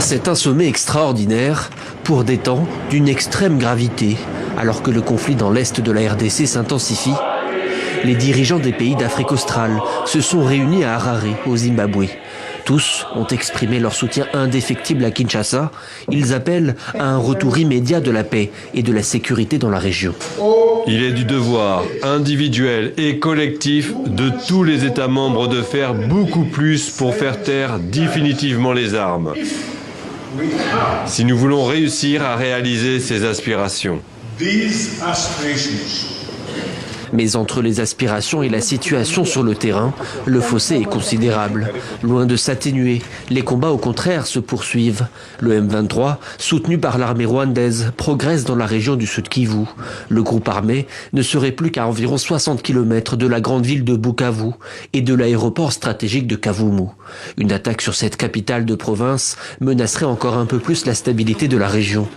C'est un sommet extraordinaire pour des temps d'une extrême gravité. Alors que le conflit dans l'est de la RDC s'intensifie, les dirigeants des pays d'Afrique australe se sont réunis à Harare, au Zimbabwe. Tous ont exprimé leur soutien indéfectible à Kinshasa. Ils appellent à un retour immédiat de la paix et de la sécurité dans la région. Il est du devoir individuel et collectif de tous les États membres de faire beaucoup plus pour faire taire définitivement les armes. Si nous voulons réussir à réaliser ces aspirations. Mais entre les aspirations et la situation sur le terrain, le fossé est considérable. Loin de s'atténuer, les combats au contraire se poursuivent. Le M23, soutenu par l'armée rwandaise, progresse dans la région du Sud Kivu. Le groupe armé ne serait plus qu'à environ 60 km de la grande ville de Bukavu et de l'aéroport stratégique de Kavumu. Une attaque sur cette capitale de province menacerait encore un peu plus la stabilité de la région.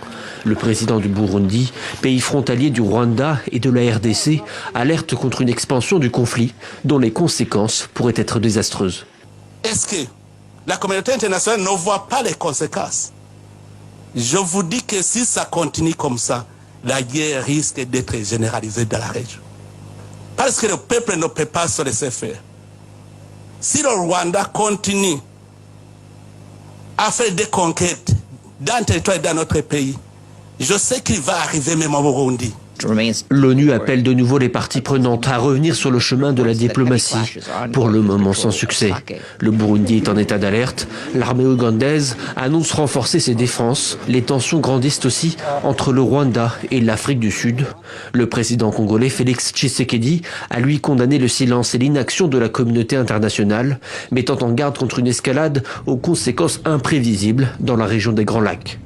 Le président du Burundi, pays frontalier du Rwanda et de la RDC, alerte contre une expansion du conflit dont les conséquences pourraient être désastreuses. Est-ce que la communauté internationale ne voit pas les conséquences? Je vous dis que si ça continue comme ça, la guerre risque d'être généralisée dans la région. Parce que le peuple ne peut pas se laisser faire. Si le Rwanda continue à faire des conquêtes dans le territoire et dans notre pays, je sais qu'il va arriver même au Burundi. L'ONU appelle de nouveau les parties prenantes à revenir sur le chemin de la diplomatie, pour le moment sans succès. Le Burundi est en état d'alerte, l'armée ougandaise annonce renforcer ses défenses, les tensions grandissent aussi entre le Rwanda et l'Afrique du Sud. Le président congolais Félix Tshisekedi a lui condamné le silence et l'inaction de la communauté internationale, mettant en garde contre une escalade aux conséquences imprévisibles dans la région des Grands Lacs.